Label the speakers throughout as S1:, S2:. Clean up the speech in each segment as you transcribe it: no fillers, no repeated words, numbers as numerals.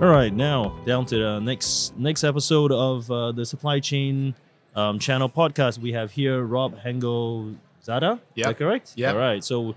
S1: All right, now down to the next episode of the Supply Chain Channel podcast. We have here Rob Hengel Zada. Is that correct?
S2: Yep.
S1: All right. So,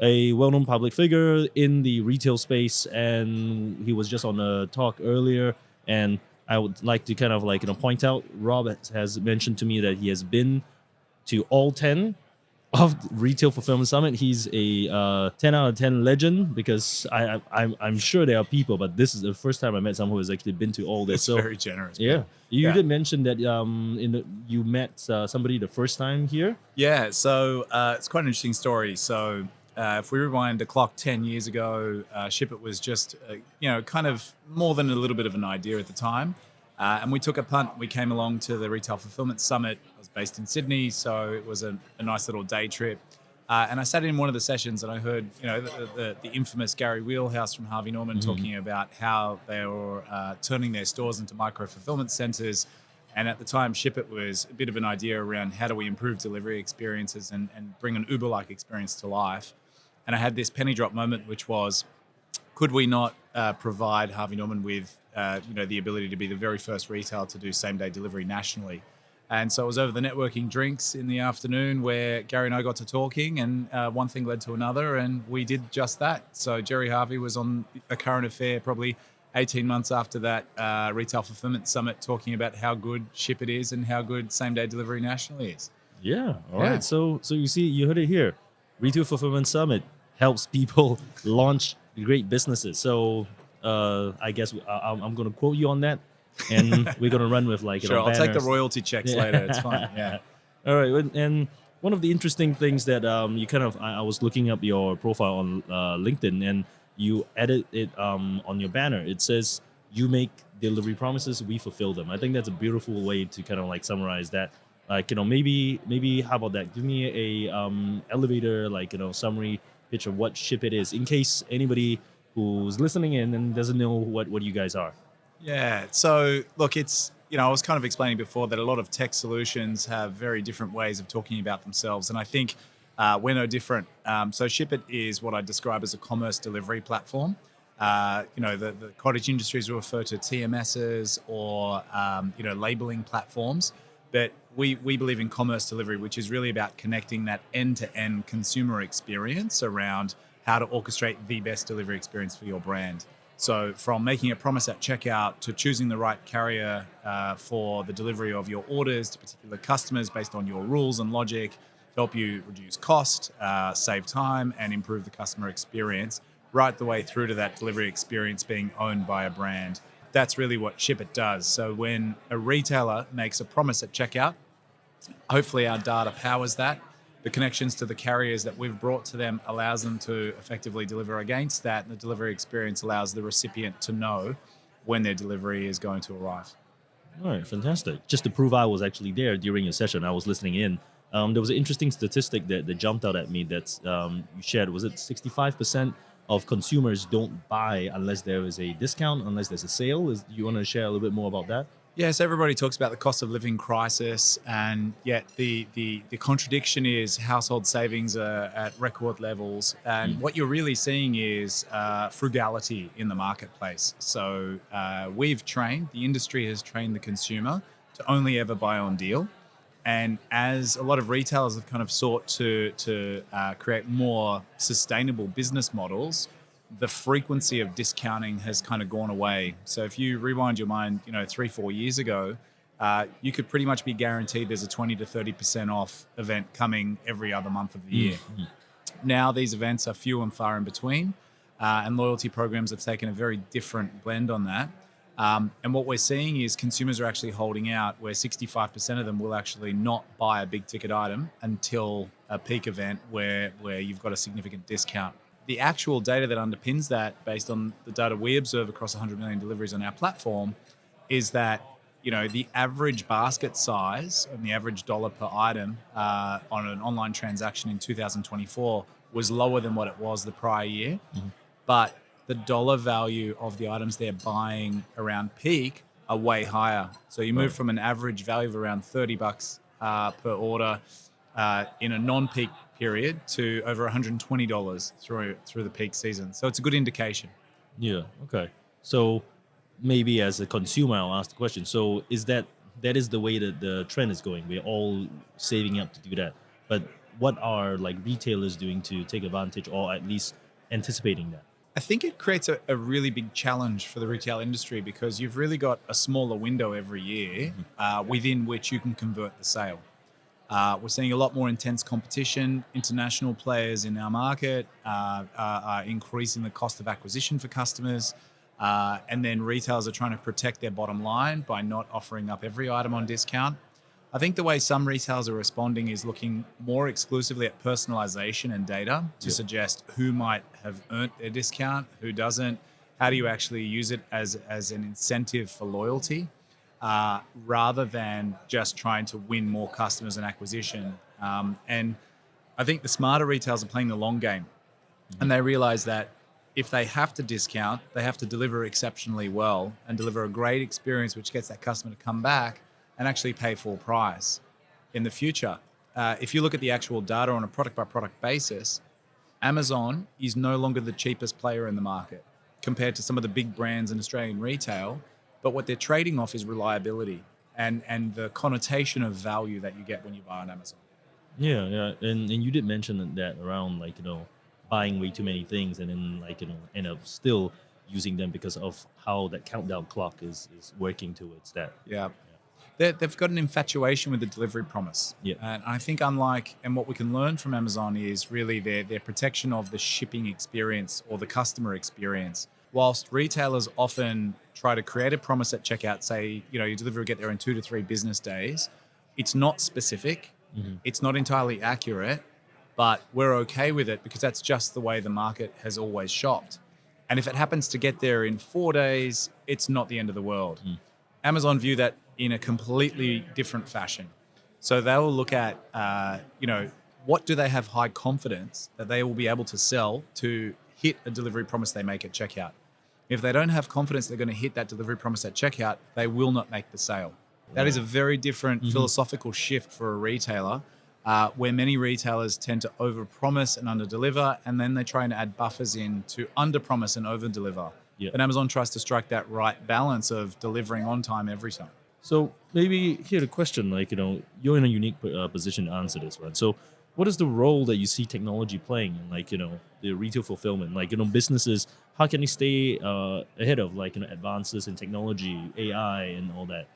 S1: a well-known public figure in the retail space, and he was just on a talk earlier. And I would like to kind of point out, Rob has mentioned to me that he has been to all 10 of Retail Fulfillment Summit. He's a 10 out of 10 legend because I'm sure there are people, but this is the first time I met someone who has actually been to all this.
S2: It's very generous.
S1: Yeah. You did mention that you met somebody the first time here.
S2: Yeah, so it's quite an interesting story. So if we rewind the clock 10 years ago, Shippit was just, kind of more than a little bit of an idea at the time. And we took a punt. We came along to the Retail Fulfillment Summit. I was based in Sydney, so it was a nice little day trip. And I sat in one of the sessions and I heard, the infamous Gary Wheelhouse from Harvey Norman talking about how they were turning their stores into micro-fulfillment centers. And at the time, Shippit was a bit of an idea around how do we improve delivery experiences and bring an Uber-like experience to life. And I had this penny drop moment, which was, could we not provide Harvey Norman with the ability to be the very first retailer to do same-day delivery nationally? And so it was over the networking drinks in the afternoon where Gary and I got to talking, and one thing led to another, and we did just that. So Jerry Harvey was on A Current Affair probably 18 months after that Retail Fulfillment Summit talking about how good Shippit is and how good same-day delivery nationally is.
S1: Yeah, all right. So you see, you heard it here. Retail Fulfillment Summit helps people launch great businesses. So I guess I'm going to quote you on that, and we're going to run with
S2: Sure, I'll take the royalty checks later. It's fine. Yeah.
S1: All right. And one of the interesting things that I was looking up your profile on LinkedIn, and you edit it on your banner. It says, you make delivery promises, we fulfill them. I think that's a beautiful way to kind of summarize that. Maybe how about that? Give me a elevator, summary pitch of what Shippit is, in case anybody who's listening in and doesn't know what you guys are.
S2: Yeah. So look, it's, I was kind of explaining before that a lot of tech solutions have very different ways of talking about themselves. And I think we're no different. So Shippit is what I describe as a commerce delivery platform. The cottage industries will refer to TMSs or, labeling platforms. But we believe in commerce delivery, which is really about connecting that end-to-end consumer experience around how to orchestrate the best delivery experience for your brand. So from making a promise at checkout to choosing the right carrier for the delivery of your orders to particular customers based on your rules and logic to help you reduce cost, save time, and improve the customer experience, right the way through to that delivery experience being owned by a brand. That's really what Shippit does. So when a retailer makes a promise at checkout, hopefully our data powers that. The connections to the carriers that we've brought to them allows them to effectively deliver against that. And the delivery experience allows the recipient to know when their delivery is going to arrive.
S1: All right, fantastic. Just to prove I was actually there during your session, I was listening in. There was an interesting statistic that jumped out at me that you shared. Was it 65% of consumers don't buy unless there is a discount, unless there's a sale? Do you want to share a little bit more about that?
S2: Yes, everybody talks about the cost of living crisis, and yet the contradiction is household savings are at record levels. And what you're really seeing is frugality in the marketplace. So the industry has trained the consumer to only ever buy on deal. And as a lot of retailers have kind of sought to create more sustainable business models, the frequency of discounting has kind of gone away. So if you rewind your mind, 3-4 years ago, you could pretty much be guaranteed there's a 20 to 30% off event coming every other month of the year. Mm-hmm. Now these events are few and far in between, and loyalty programs have taken a very different blend on that. And what we're seeing is consumers are actually holding out, where 65% of them will actually not buy a big ticket item until a peak event where you've got a significant discount. The actual data that underpins that, based on the data we observe across 100 million deliveries on our platform, is that the average basket size and the average dollar per item on an online transaction in 2024 was lower than what it was the prior year. Mm-hmm. But the dollar value of the items they're buying around peak are way higher. So you move from an average value of around $30 per order in a non-peak period to over $120 through the peak season. So it's a good indication.
S1: Yeah. Okay. So maybe as a consumer, I'll ask the question. So that is the way that the trend is going? We're all saving up to do that. But what are like retailers doing to take advantage, or at least anticipating that?
S2: I think it creates a really big challenge for the retail industry because you've really got a smaller window every year within which you can convert the sale. We're seeing a lot more intense competition. International players in our market are increasing the cost of acquisition for customers. And then retailers are trying to protect their bottom line by not offering up every item on discount. I think the way some retailers are responding is looking more exclusively at personalization and data to suggest who might have earned their discount, who doesn't. How do you actually use it as an incentive for loyalty, rather than just trying to win more customers and acquisition? And I think the smarter retailers are playing the long game, and they realize that if they have to discount, they have to deliver exceptionally well and deliver a great experience, which gets that customer to come back and actually pay full price in the future. If you look at the actual data on a product by product basis, Amazon is no longer the cheapest player in the market compared to some of the big brands in Australian retail. But what they're trading off is reliability and the connotation of value that you get when you buy on Amazon.
S1: Yeah, yeah, and you did mention that around like buying way too many things and then like end up still using them because of how that countdown clock is working towards that.
S2: Yeah. They've got an infatuation with the delivery promise.
S1: Yeah.
S2: And I think and what we can learn from Amazon is really their protection of the shipping experience or the customer experience. Whilst retailers often try to create a promise at checkout, say, your delivery will get there in 2 to 3 business days, it's not specific, it's not entirely accurate, but we're okay with it because that's just the way the market has always shopped. And if it happens to get there in 4 days, it's not the end of the world. Amazon view that in a completely different fashion. So they'll look at, what do they have high confidence that they will be able to sell to hit a delivery promise they make at checkout. If they don't have confidence they're going to hit that delivery promise at checkout, they will not make the sale. That is a very different philosophical shift for a retailer, where many retailers tend to overpromise and underdeliver, and then they try and add buffers in to underpromise and overdeliver.
S1: Yeah.
S2: But Amazon tries to strike that right balance of delivering on time every time.
S1: So maybe here the question, like you're in a unique position to answer this, right? So what is the role that you see technology playing in like the retail fulfillment? Like businesses, how can they stay ahead of like advances in technology, AI, and all that?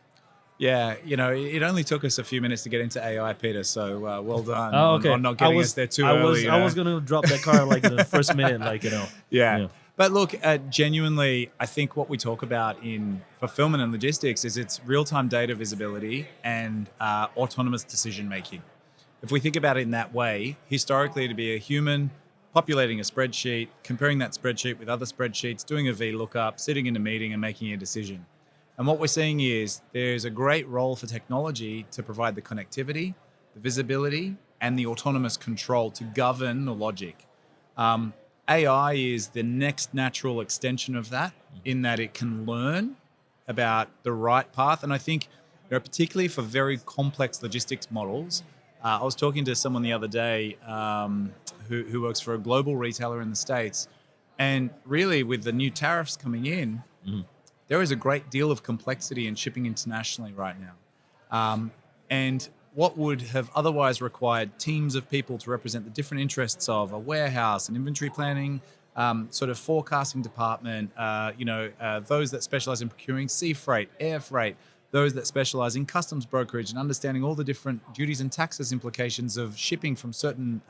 S2: Yeah, it only took us a few minutes to get into AI, Peter. So well done
S1: Oh, okay.
S2: on not getting us there too early.
S1: I was gonna drop that car like in the first minute, like
S2: Yeah. But look, genuinely, I think what we talk about in fulfillment and logistics is it's real-time data visibility and autonomous decision-making. If we think about it in that way, historically, to be a human populating a spreadsheet, comparing that spreadsheet with other spreadsheets, doing a VLOOKUP, sitting in a meeting and making a decision. And what we're seeing is there's a great role for technology to provide the connectivity, the visibility, and the autonomous control to govern the logic. AI is the next natural extension of that, in that it can learn about the right path. And I think, particularly for very complex logistics models, I was talking to someone the other day who works for a global retailer in the States. And really, with the new tariffs coming in, there is a great deal of complexity in shipping internationally right now. And what would have otherwise required teams of people to represent the different interests of a warehouse, an inventory planning, sort of forecasting department, those that specialize in procuring sea freight, air freight, those that specialize in customs brokerage and understanding all the different duties and taxes implications of shipping from certain,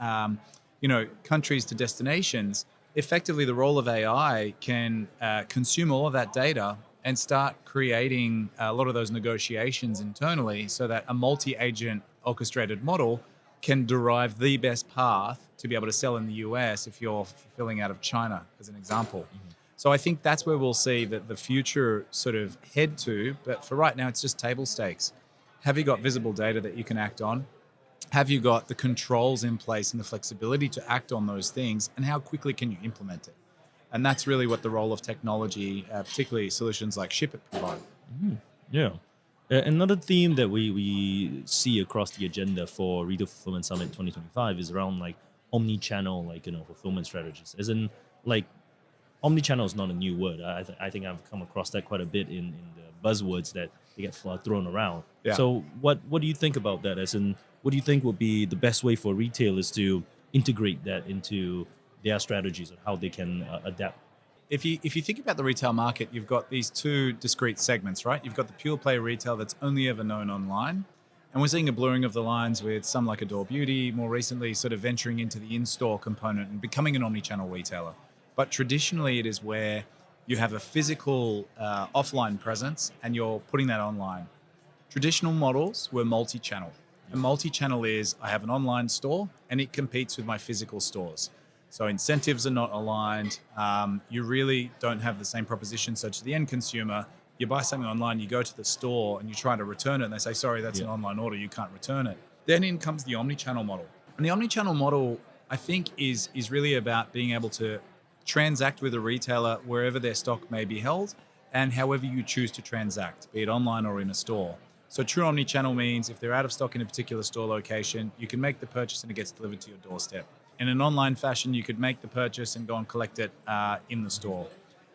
S2: countries to destinations. Effectively, the role of AI can consume all of that data and start creating a lot of those negotiations internally so that a multi-agent orchestrated model can derive the best path to be able to sell in the US if you're fulfilling out of China, as an example. So I think that's where we'll see that the future sort of head to. But for right now, it's just table stakes. Have you got visible data that you can act on? Have you got the controls in place and the flexibility to act on those things? And how quickly can you implement it? And that's really what the role of technology, particularly solutions like Shippit, provide.
S1: Yeah. Another theme that we see across the agenda for Retail Fulfillment Summit 2025 is around like omni-channel, fulfillment strategies. As in, like, omnichannel is not a new word. I think I've come across that quite a bit in the buzzwords that they get thrown around.
S2: Yeah.
S1: So what do you think about that? As in, what do you think would be the best way for retailers to integrate that into their strategies and how they can adapt?
S2: If you think about the retail market, you've got these two discrete segments, right? You've got the pure play retail that's only ever known online. And we're seeing a blurring of the lines with some like Adore Beauty, more recently sort of venturing into the in-store component and becoming an omni-channel retailer. But traditionally it is where you have a physical offline presence and you're putting that online. Traditional models were multi-channel. And multi-channel is I have an online store and it competes with my physical stores. So incentives are not aligned. You really don't have the same proposition. So to the end consumer, you buy something online, you go to the store and you try to return it and they say, sorry, that's an online order, you can't return it. Then in comes the omni-channel model. And the omni-channel model, I think, is really about being able to transact with a retailer wherever their stock may be held and however you choose to transact, be it online or in a store. So true omni-channel means if they're out of stock in a particular store location, you can make the purchase and it gets delivered to your doorstep. In an online fashion, you could make the purchase and go and collect it in the store.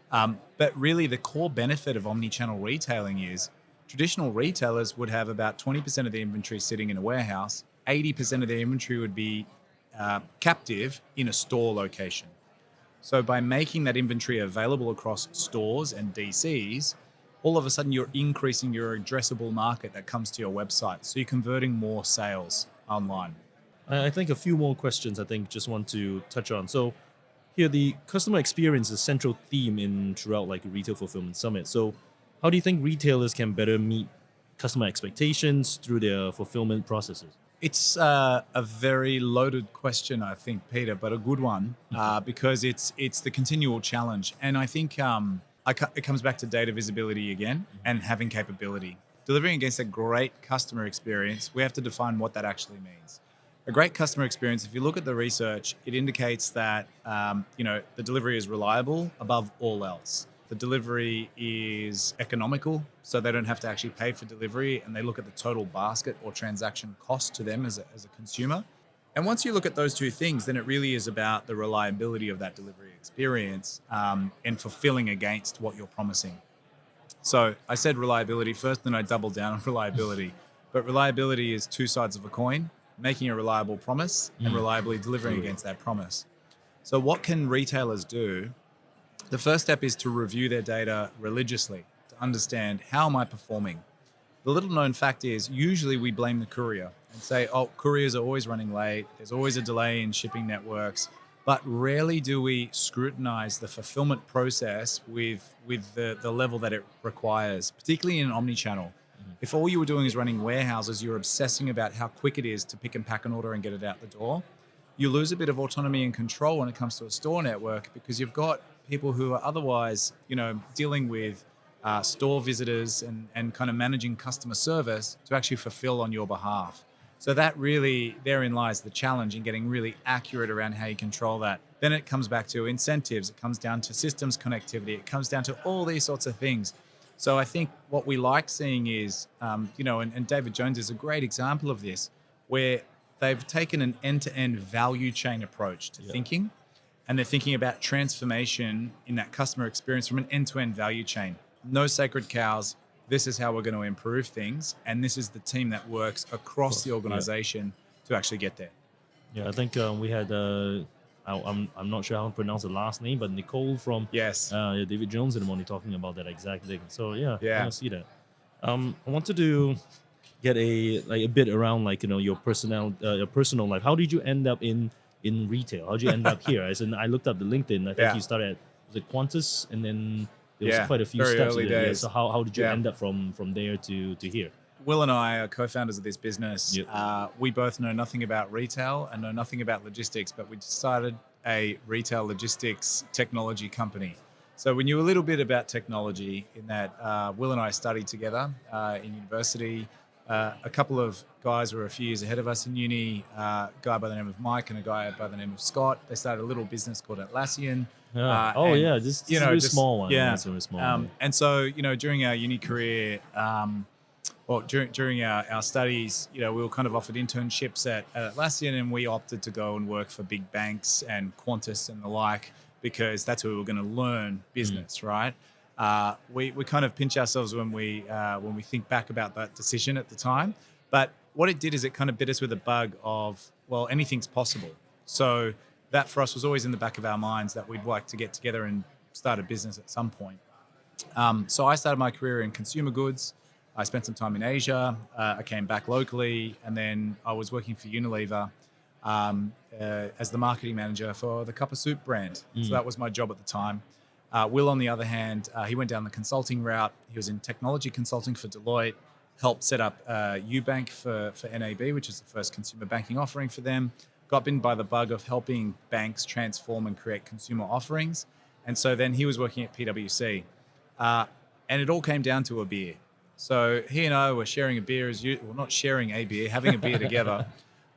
S2: But really the core benefit of omni-channel retailing is traditional retailers would have about 20% of their inventory sitting in a warehouse, 80% of their inventory would be captive in a store location. So by making that inventory available across stores and DCs, all of a sudden you're increasing your addressable market that comes to your website. So you're converting more sales online.
S1: I think a few more questions I think just want to touch on. So here, the customer experience is a central theme in throughout like Retail Fulfillment Summit. So how do you think retailers can better meet customer expectations through their fulfillment processes?
S2: It's a very loaded question, I think, Peter, but a good one because it's the continual challenge. And I think it comes back to data visibility again and having capability. Delivering against a great customer experience, we have to define what that actually means. A great customer experience, if you look at the research, it indicates that the delivery is reliable above all else. The delivery is economical, so they don't have to actually pay for delivery, and they look at the total basket or transaction cost to them as a consumer. And once you look at those two things, then it really is about the reliability of that delivery experience and fulfilling against what you're promising. So I said reliability first, then I doubled down on reliability. But reliability is two sides of a coin, making a reliable promise and reliably delivering against that promise. So what can retailers do? The first step is to review their data religiously to understand how am I performing. The little known fact is usually we blame the courier and say, oh, couriers are always running late. There's always a delay in shipping networks. But rarely do we scrutinize the fulfillment process with the level that it requires, particularly in omnichannel. If all you were doing is running warehouses, you're obsessing about how quick it is to pick and pack an order and get it out the door. You lose a bit of autonomy and control when it comes to a store network because you've got people who are otherwise, dealing with store visitors and kind of managing customer service to actually fulfill on your behalf. So that really, therein lies the challenge in getting really accurate around how you control that. Then it comes back to incentives. It comes down to systems connectivity. It comes down to all these sorts of things. So I think what we like seeing is, and David Jones is a great example of this, where they've taken an end-to-end value chain approach to thinking, and they're thinking about transformation in that customer experience from an end-to-end value chain. No sacred cows. This is how we're going to improve things, and this is the team that works across the organization to actually get there.
S1: Yeah, I think we had I'm not sure how to pronounce the last name, but Nicole from David Jones in the morning talking about that exact thing. So I want to see that. I wanted to get a bit around your personal life. How did you end up in retail? How did you end up here? As in, I looked up the LinkedIn. I think you started at, was it Qantas, and then there was quite a few steps
S2: early
S1: there.
S2: days.
S1: So how did you end up from there to here?
S2: Will and I are co-founders of this business. We both know nothing about retail and know nothing about logistics, but we decided a retail logistics technology company. So we knew a little bit about technology in that Will and I studied together in university. A couple of guys were a few years ahead of us in uni, a guy by the name of Mike and a guy by the name of Scott. They started a little business called Atlassian.
S1: This is a very small one.
S2: Yeah.
S1: It's a very small one.
S2: And so, during our uni career, during our studies, we were kind of offered internships at Atlassian, and we opted to go and work for big banks and Qantas and the like because that's where we were going to learn business, right? We kind of pinch ourselves when we think back about that decision at the time. But what it did is it kind of bit us with a bug of, well, anything's possible. So that for us was always in the back of our minds that we'd like to get together and start a business at some point. So I started my career in consumer goods. I spent some time in Asia. I came back locally, and then I was working for Unilever as the marketing manager for the Cup of Soup brand. So that was my job at the time. Will, on the other hand, he went down the consulting route. He was in technology consulting for Deloitte, helped set up Ubank for NAB, which is the first consumer banking offering for them. Got bitten by the bug of helping banks transform and create consumer offerings. And so then he was working at PwC. And it all came down to a beer. So he and I were sharing a beer, not sharing a beer, having a beer together.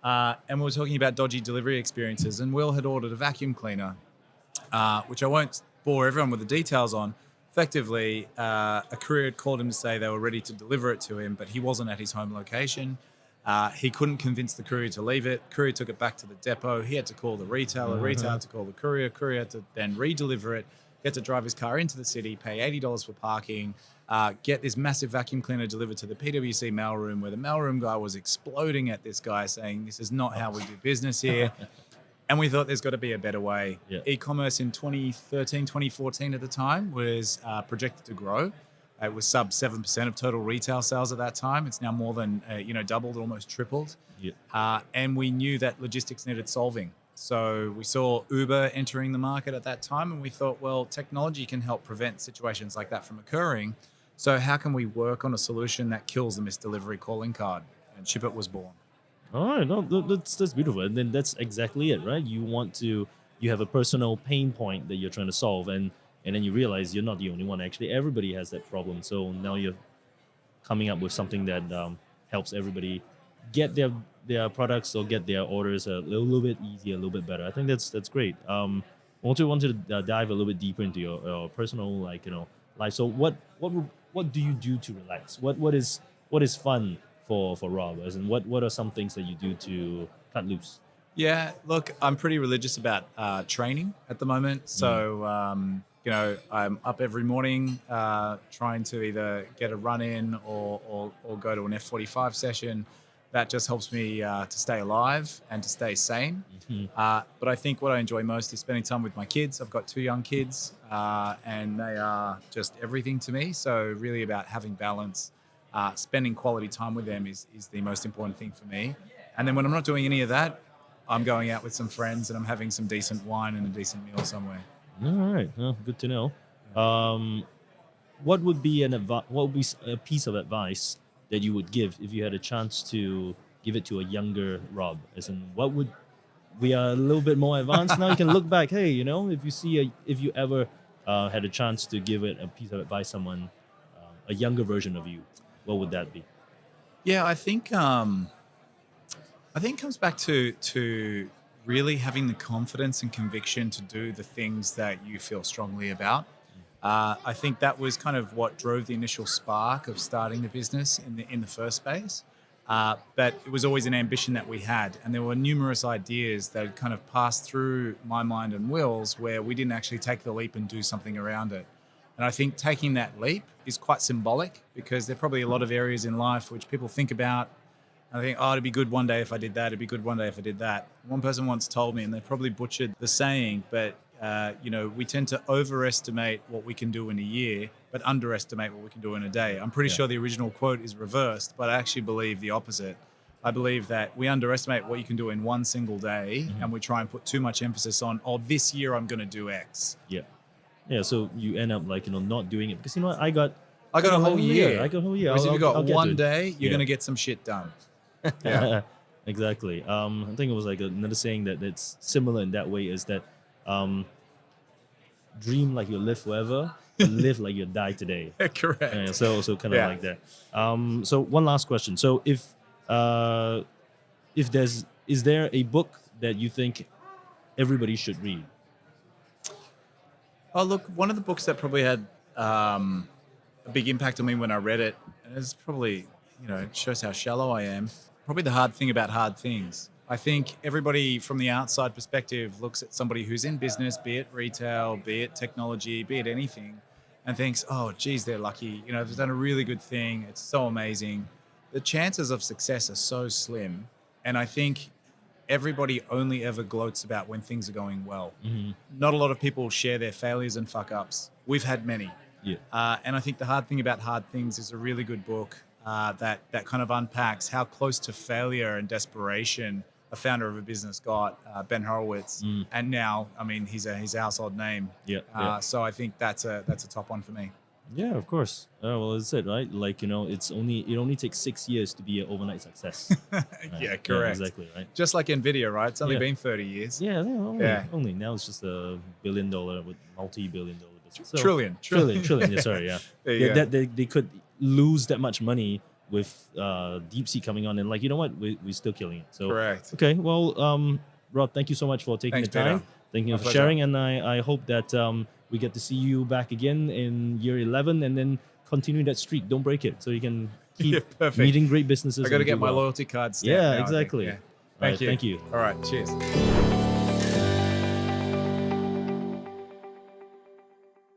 S2: And we were talking about dodgy delivery experiences. And Will had ordered a vacuum cleaner, which I won't bore everyone with the details on. Effectively, a courier had called him to say they were ready to deliver it to him, but he wasn't at his home location. He couldn't convince the courier to leave it. Courier took it back to the depot. He had to call the retailer. Retailer had to call the courier. Courier had to then re-deliver it, get to drive his car into the city, pay $80 for parking, get this massive vacuum cleaner delivered to the PwC mailroom, where the mailroom guy was exploding at this guy saying, this is not how we do business here. And we thought there's got to be a better way. Yeah. E-commerce in 2013, 2014 at the time was projected to grow. It was sub 7% of total retail sales at that time. It's now more than doubled, almost tripled. Yeah. And we knew that logistics needed solving. So we saw Uber entering the market at that time, and we thought, well, technology can help prevent situations like that from occurring. So how can we work on a solution that kills the missed delivery calling card? And Shippit was born.
S1: All right, no, that's beautiful, and then that's exactly it, right? You have a personal pain point that you're trying to solve, and then you realize you're not the only one. Actually, everybody has that problem. So now you're coming up with something that helps everybody get their products or get their orders a little bit easier, a little bit better. I think that's great. Want to dive a little bit deeper into your personal life. So what do you do to relax? What is fun for Rob? As in, what are some things that you do to cut loose?
S2: Yeah, look, I'm pretty religious about training at the moment. So, I'm up every morning trying to either get a run in or go to an F45 session. That just helps me to stay alive and to stay sane. Mm-hmm. But I think what I enjoy most is spending time with my kids. I've got 2 young kids and they are just everything to me. So really about having balance. Spending quality time with them is the most important thing for me. And then when I'm not doing any of that, I'm going out with some friends and I'm having some decent wine and a decent meal somewhere.
S1: All right, well, good to know. What would be a piece of advice that you would give if you had a chance to give it to a younger Rob? As in, we are a little bit more advanced now. You can look back. Hey, if you ever had a chance to give it a piece of advice, someone, a younger version of you, what would that be?
S2: Yeah, I think it comes back to really having the confidence and conviction to do the things that you feel strongly about. I think that was kind of what drove the initial spark of starting the business in the first place. But it was always an ambition that we had, and there were numerous ideas that had kind of passed through my mind and Will's where we didn't actually take the leap and do something around it. And I think taking that leap is quite symbolic because there are probably a lot of areas in life which people think about. And I think, it'd be good one day if I did that. It'd be good one day if I did that. One person once told me, and they probably butchered the saying, but we tend to overestimate what we can do in a year, but underestimate what we can do in a day. I'm pretty sure the original quote is reversed, but I actually believe the opposite. I believe that we underestimate what you can do in one single day, and we try and put too much emphasis on, this year I'm going to do X.
S1: Yeah. Yeah, so you end up not doing it because I got
S2: a whole year.
S1: I got a whole year.
S2: Whereas if you got one day, you're going to get some shit done.
S1: Yeah, exactly. I think it was like another saying that's similar in that way is that dream like you'll live forever, but live like you'll die today.
S2: Correct.
S1: So kind of like that. So one last question. So if is there a book that you think everybody should read?
S2: Oh, look, one of the books that probably had a big impact on me when I read it, and it's probably, it shows how shallow I am. Probably The Hard Thing About Hard Things. I think everybody from the outside perspective looks at somebody who's in business, be it retail, be it technology, be it anything, and thinks, oh, geez, they're lucky. You know, they've done a really good thing. It's so amazing. The chances of success are so slim. And I think everybody only ever gloats about when things are going well. Not a lot of people share their failures and fuck ups. We've had many.
S1: Yeah.
S2: And I think the hard thing about hard things is a really good book that kind of unpacks how close to failure and desperation a founder of a business got, Ben Horowitz. And now, I mean, he's a household name.
S1: Yeah.
S2: So I think that's a top one for me.
S1: Yeah, of course. Well, that's it, right? Like, it only takes 6 years to be an overnight success. Right?
S2: Yeah, correct.
S1: Yeah, exactly, right?
S2: Just like Nvidia, right? It's only
S1: Yeah.
S2: been 30 years.
S1: Yeah, only. Now it's just a $1 billion with multi-billion-dollar business. So,
S2: Trillion.
S1: Yeah, sorry, yeah.
S2: There you go.
S1: That they could lose that much money with DeepSeek coming on, and like, you know what, we're still killing it. So
S2: Correct.
S1: okay, well, Rob, thank you so much for taking
S2: Thanks,
S1: the time.
S2: Peter.
S1: Thank you
S2: My
S1: for
S2: pleasure.
S1: sharing, and I hope that we get to see you back again in year 11, and then continue that streak. Don't break it, so you can keep
S2: Yeah, perfect.
S1: meeting great businesses.
S2: I got to
S1: and
S2: get
S1: do
S2: my
S1: well.
S2: loyalty card stamped
S1: Yeah,
S2: now, I think.
S1: exactly.
S2: Yeah.
S1: All right,
S2: Thank you.
S1: thank you.
S2: All right. Cheers.